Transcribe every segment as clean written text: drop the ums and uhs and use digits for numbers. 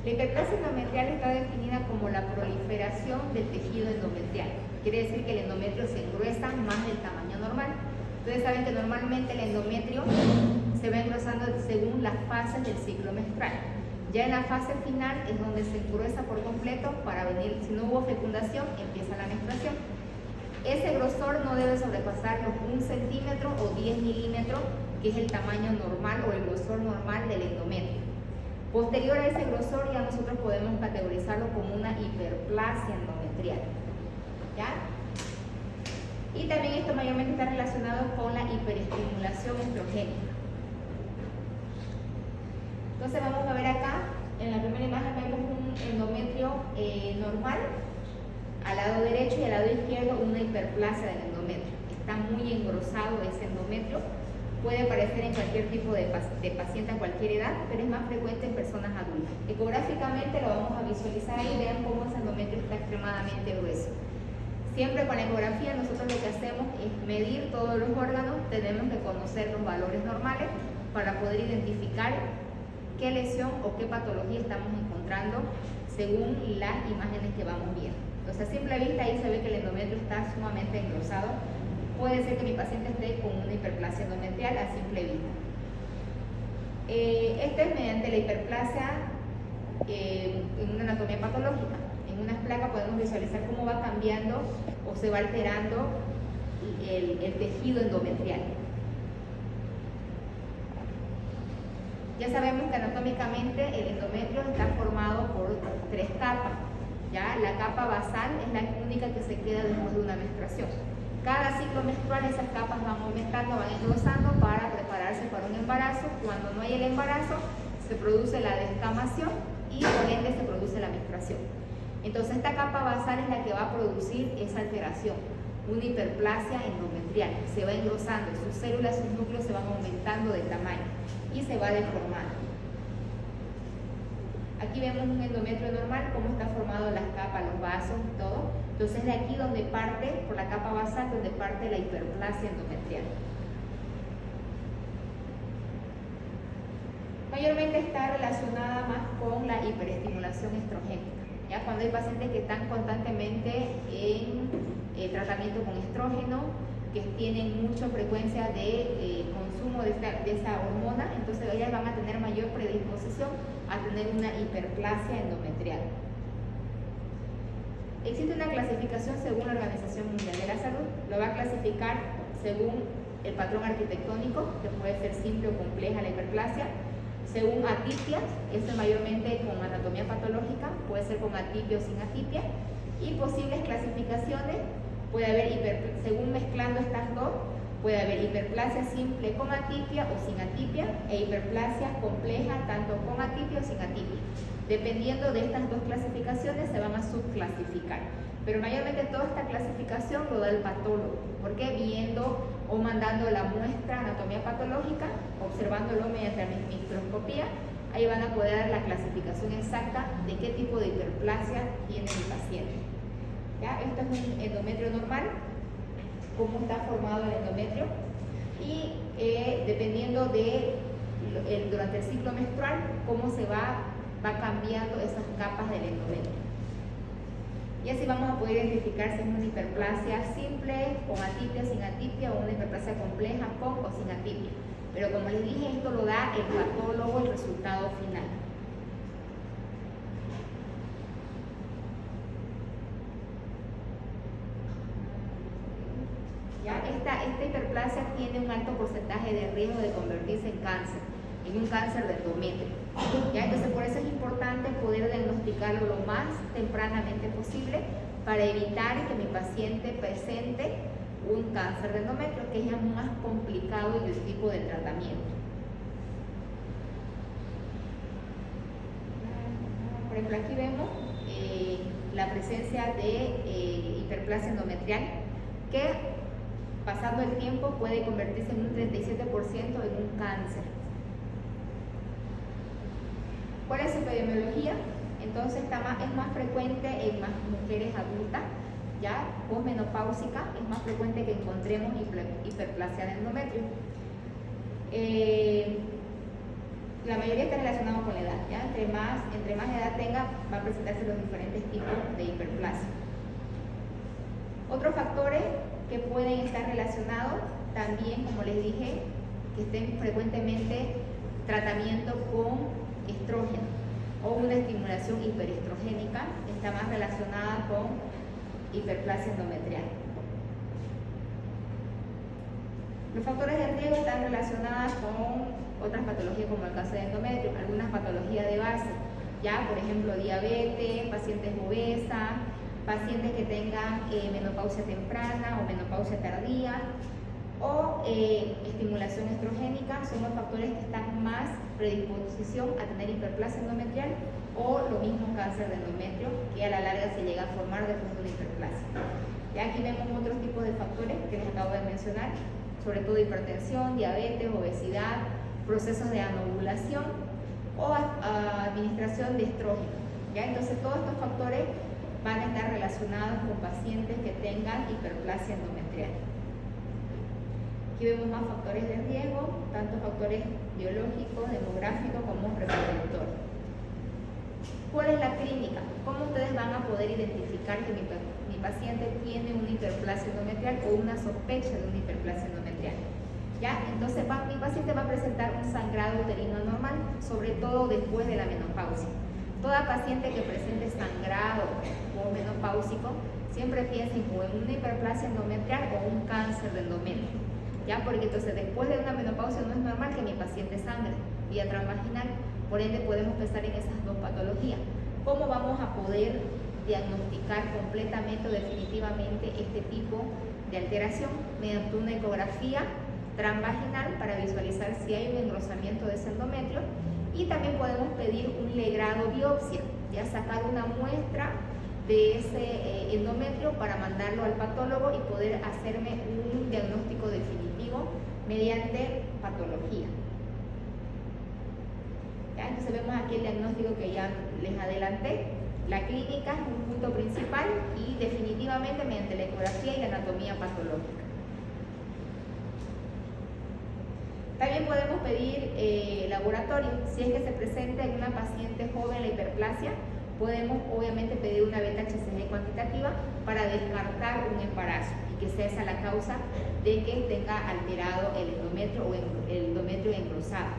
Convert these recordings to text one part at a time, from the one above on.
La hiperplasia endometrial está definida como la proliferación del tejido endometrial. Quiere decir que el endometrio se engruesa más del tamaño normal. Ustedes saben que normalmente el endometrio se va engrosando según las fases del ciclo menstrual. Ya en la fase final es donde se engruesa por completo para venir, si no hubo fecundación, empieza la menstruación. Ese grosor no debe sobrepasar los 1 centímetro o 10 milímetros, que es el tamaño normal o el grosor normal del endometrio. Posterior a ese grosor ya nosotros podemos categorizarlo como una hiperplasia endometrial. ¿Ya? Y también esto mayormente está relacionado con la hiperestimulación estrogénica. Entonces vamos a ver acá, en la primera imagen vemos un endometrio normal, al lado derecho y al lado izquierdo una hiperplasia del endometrio. Está muy engrosado ese endometrio. Puede aparecer en cualquier tipo de paciente a cualquier edad, pero es más frecuente en personas adultas. Ecográficamente lo vamos a visualizar ahí, vean cómo ese endometrio está extremadamente grueso. Siempre con la ecografía nosotros lo que hacemos es medir todos los órganos, tenemos que conocer los valores normales para poder identificar qué lesión o qué patología estamos encontrando según las imágenes que vamos viendo. Entonces a simple vista ahí se ve que el endometrio está sumamente engrosado. Puede ser que mi paciente esté con una hiperplasia endometrial a simple vista. Esto es mediante la hiperplasia en una anatomía patológica. En unas placas podemos visualizar cómo va cambiando o se va alterando el tejido endometrial. Ya sabemos que anatómicamente el endometrio está formado por 3 capas. ¿Ya? La capa basal es la única que se queda después de una menstruación. Cada ciclo menstrual esas capas van aumentando, van engrosando para prepararse para un embarazo. Cuando no hay el embarazo, se produce la descamación y por ende se produce la menstruación. Entonces esta capa basal es la que va a producir esa alteración, una hiperplasia endometrial. Se va engrosando, sus células, sus núcleos se van aumentando de tamaño y se va deformando. Aquí vemos un endometrio normal, cómo está formado las capas, los vasos y todo. Entonces de aquí donde parte, por la capa basal, donde parte la hiperplasia endometrial. Mayormente está relacionada más con la hiperestimulación estrogénica. ¿Ya? Cuando hay pacientes que están constantemente en tratamiento con estrógeno, que tienen mucha frecuencia de consumo de esa hormona, entonces ellas van a tener mayor predisposición a tener una hiperplasia endometrial. Existe una clasificación según la Organización Mundial de la Salud. Lo va a clasificar según el patrón arquitectónico, que puede ser simple o compleja la hiperplasia, según atipias, eso es mayormente con anatomía patológica, puede ser con atipia o sin atipia, y posibles clasificaciones, puede haber, según mezclando estas dos, puede haber hiperplasia simple con atipia o sin atipia, e hiperplasia compleja tanto con atipia o sin atipia. Dependiendo de estas dos clasificaciones se van a subclasificar. Pero mayormente toda esta clasificación lo da el patólogo, porque viendo o mandando la muestra anatomía patológica, observándolo mediante la microscopía, ahí van a poder dar la clasificación exacta de qué tipo de hiperplasia tiene el paciente. ¿Ya? Esto es un endometrio normal, cómo está formado el endometrio, y dependiendo de durante el ciclo menstrual, cómo se va cambiando esas capas del endometrio. Y así vamos a poder identificar si es una hiperplasia simple, con atipia, sin atipia, o una hiperplasia compleja, con o sin atipia. Pero como les dije, esto lo da el patólogo, el resultado final. ¿Ya? Esta hiperplasia tiene un alto porcentaje de riesgo de convertirse en cáncer, en un cáncer de endometrio. ¿Ya? Entonces por eso es importante poder diagnosticarlo lo más tempranamente posible para evitar que mi paciente presente un cáncer de endometrio, que es ya más complicado y el tipo de tratamiento. Por ejemplo, aquí vemos la presencia de hiperplasia endometrial, que pasando el tiempo puede convertirse en un 37% en un cáncer. ¿Cuál es su epidemiología? Entonces es más frecuente en más mujeres adultas, ya posmenopáusica, es más frecuente que encontremos hiperplasia de endometrio. la mayoría está relacionado con la edad, ¿ya? Entre más edad tenga, va a presentarse los diferentes tipos de hiperplasia. Otros factores que pueden estar relacionados también, como les dije, que estén frecuentemente tratamiento con estrógeno o una estimulación hiperestrogénica, está más relacionada con hiperplasia endometrial. Los factores de riesgo están relacionados con otras patologías como el cáncer de endometrio, algunas patologías de base, ya por ejemplo diabetes, pacientes obesas, pacientes que tengan menopausia temprana o menopausia tardía o estimulación estrogénica, son los factores que están más predisposición a tener hiperplasia endometrial o lo mismo cáncer de endometrio, que a la larga se llega a formar después de una hiperplasia. Ya aquí vemos otros tipos de factores que les acabo de mencionar, sobre todo hipertensión, diabetes, obesidad, procesos de anovulación o administración de estrógeno. ¿Ya? Entonces todos estos factores van a estar relacionados con pacientes que tengan hiperplasia endometrial. Aquí vemos más factores de riesgo, tanto factores biológicos, demográficos como reproductores. ¿Cuál es la clínica? ¿Cómo ustedes van a poder identificar que mi paciente tiene una hiperplasia endometrial o una sospecha de una hiperplasia endometrial? ¿Ya? Entonces mi paciente va a presentar un sangrado uterino anormal, sobre todo después de la menopausia. Toda paciente que presente sangrado o menopáusico, siempre piensen o en una hiperplasia endometrial o un cáncer de endometrio. ¿Ya? Porque entonces después de una menopausia no es normal que mi paciente sangre vía transvaginal, por ende podemos pensar en esas dos patologías. ¿Cómo vamos a poder diagnosticar completamente o definitivamente este tipo de alteración? Mediante una ecografía transvaginal para visualizar si hay un engrosamiento de ese endometrio, y también podemos pedir un legrado biopsia, ya sacar una muestra de ese endometrio para mandarlo al patólogo y poder hacerme un diagnóstico definitivo mediante patología. ¿Ya? Entonces vemos aquí el diagnóstico que ya les adelanté. La clínica es un punto principal y definitivamente mediante la ecografía y la anatomía patológica. También podemos pedir laboratorio. Si es que se presenta en una paciente joven la hiperplasia, podemos obviamente pedir una beta-HCG cuantitativa para descartar un embarazo y que sea esa la causa de que tenga alterado el endometrio o el endometrio engrosado.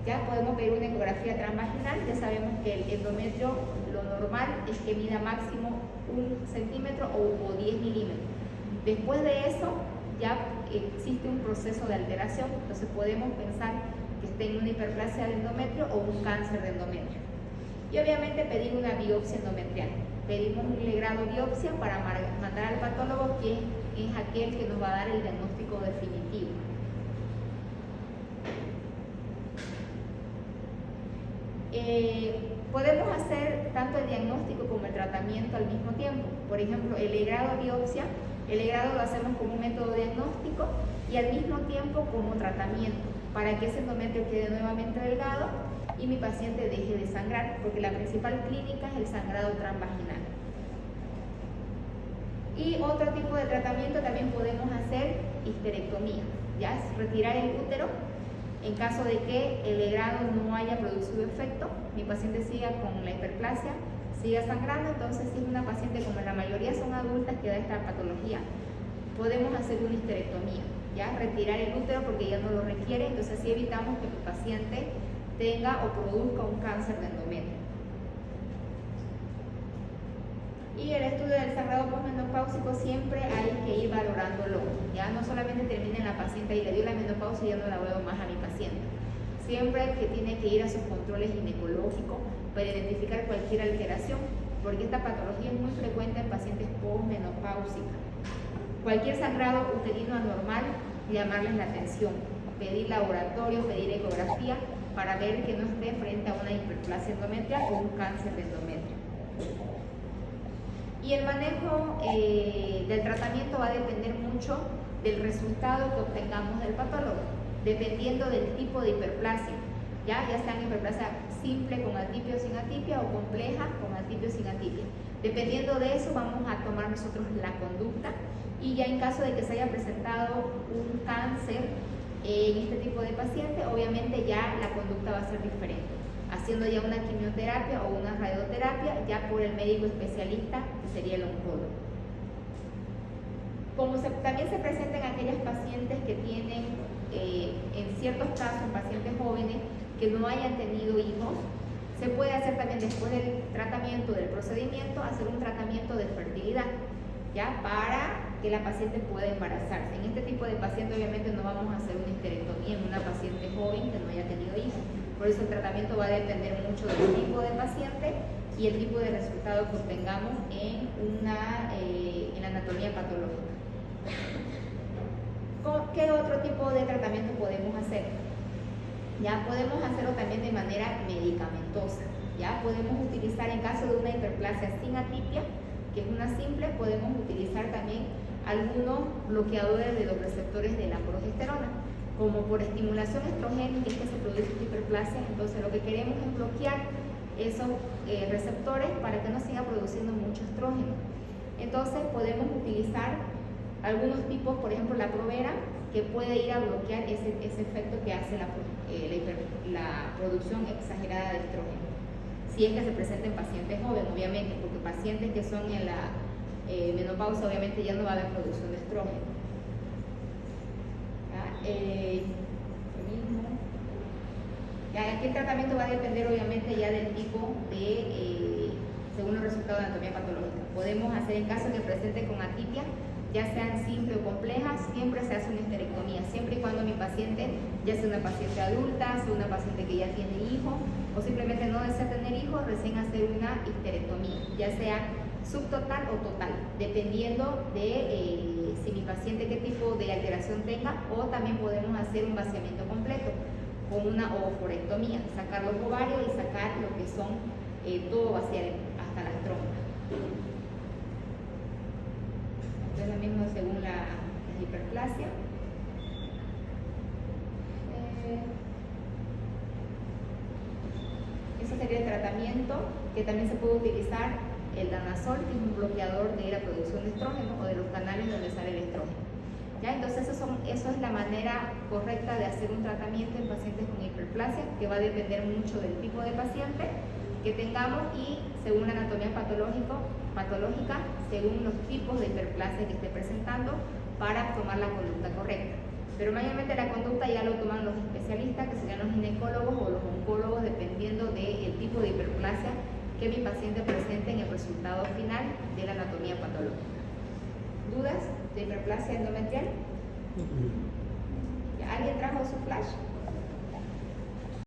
Ya podemos pedir una ecografía transvaginal. Ya sabemos que el endometrio, lo normal es que mida máximo 1 centímetro o 10 milímetros. Después de eso ya existe un proceso de alteración, entonces podemos pensar que esté en una hiperplasia de endometrio o un cáncer de endometrio. Y obviamente pedir una biopsia endometrial. Pedimos un legrado biopsia para mandar al patólogo, que es aquel que nos va a dar el diagnóstico definitivo. Podemos hacer tanto el diagnóstico como el tratamiento al mismo tiempo. Por ejemplo, el legrado biopsia, el legrado lo hacemos como un método diagnóstico y al mismo tiempo como tratamiento, para que ese endometrio quede nuevamente delgado y mi paciente deje de sangrar, porque la principal clínica es el sangrado transvaginal. Y otro tipo de tratamiento también podemos hacer histerectomía, ya es retirar el útero. En caso de que el legrado no haya producido efecto, mi paciente siga con la hiperplasia, siga sangrando, entonces si es una paciente, como la mayoría son adultas que da esta patología, podemos hacer una histerectomía, ya retirar el útero porque ya no lo requiere, entonces así evitamos que mi paciente tenga o produzca un cáncer de endometrio. Y el estudio del sangrado posmenopáusico siempre hay que ir valorándolo. Ya no solamente termina en la paciente y le dio la menopausia y ya no la veo más a mi paciente. Siempre que tiene que ir a sus controles ginecológicos para identificar cualquier alteración, porque esta patología es muy frecuente en pacientes posmenopáusicas. Cualquier sangrado uterino anormal, llamarles la atención, pedir laboratorio, pedir ecografía para ver que no esté frente a una hiperplasia endometrial o un cáncer de endometrio. Y el manejo del tratamiento va a depender mucho del resultado que obtengamos del patólogo, dependiendo del tipo de hiperplasia, ya sea una hiperplasia simple con atipia o sin atipia o compleja con atipia o sin atipia. Dependiendo de eso vamos a tomar nosotros la conducta, y ya en caso de que se haya presentado un cáncer En este tipo de paciente, obviamente ya la conducta va a ser diferente, haciendo ya una quimioterapia o una radioterapia ya por el médico especialista, que sería el oncólogo. Como también se presentan aquellas pacientes que tienen, en ciertos casos, pacientes jóvenes que no hayan tenido hijos, se puede hacer también después del tratamiento, del procedimiento, hacer un tratamiento de fertilidad, ¿ya? Para que la paciente pueda embarazarse. En este tipo de paciente obviamente no vamos a hacer una histerectomía en una paciente joven que no haya tenido hijos. Por eso el tratamiento va a depender mucho del tipo de paciente y el tipo de resultado que obtengamos en la anatomía patológica. ¿Qué otro tipo de tratamiento podemos hacer? Ya podemos hacerlo también de manera medicamentosa. Ya podemos utilizar, en caso de una hiperplasia sin atipia, que es una simple, podemos utilizar también algunos bloqueadores de los receptores de la progesterona, como por estimulación estrogénica es que se produce esta hiperplasia. Entonces lo que queremos es bloquear esos receptores para que no siga produciendo mucho estrógeno. Entonces podemos utilizar algunos tipos, por ejemplo la Provera, que puede ir a bloquear ese efecto que hace la producción exagerada de estrógeno, si es que se presenta en pacientes jóvenes, obviamente, porque pacientes que son en la menopausia, obviamente ya no va a haber producción de estrógeno. Aquí el tratamiento va a depender obviamente ya del tipo de, según los resultados de anatomía patológica. Podemos hacer, en caso que presente con atipia, ya sean simples o complejas, siempre se hace una histerectomía, siempre y cuando mi paciente ya sea una paciente adulta, sea una paciente que ya tiene hijos, o simplemente no desea tener hijos, recién hacer una histerectomía, ya sea subtotal o total, dependiendo de si mi paciente qué tipo de alteración tenga, o también podemos hacer un vaciamiento completo con una ovorectomía, sacar los ovarios y sacar lo que son todo vaciar hasta las trompas. Es lo mismo según la hiperplasia. Ese sería el tratamiento, que también se puede utilizar el danazol, que es un bloqueador de la producción de estrógeno o de los canales donde sale el estrógeno. ¿Ya? Entonces eso es la manera correcta de hacer un tratamiento en pacientes con hiperplasia, que va a depender mucho del tipo de paciente que tengamos y según la anatomía patológica, según los tipos de hiperplasia que esté presentando, para tomar la conducta correcta. Pero mayormente la conducta ya lo toman los especialistas, que serían los ginecólogos o los oncólogos, dependiendo del tipo de hiperplasia que mi paciente presente en el resultado final de la anatomía patológica. ¿Dudas de hiperplasia endometrial? ¿Alguien trajo su flash?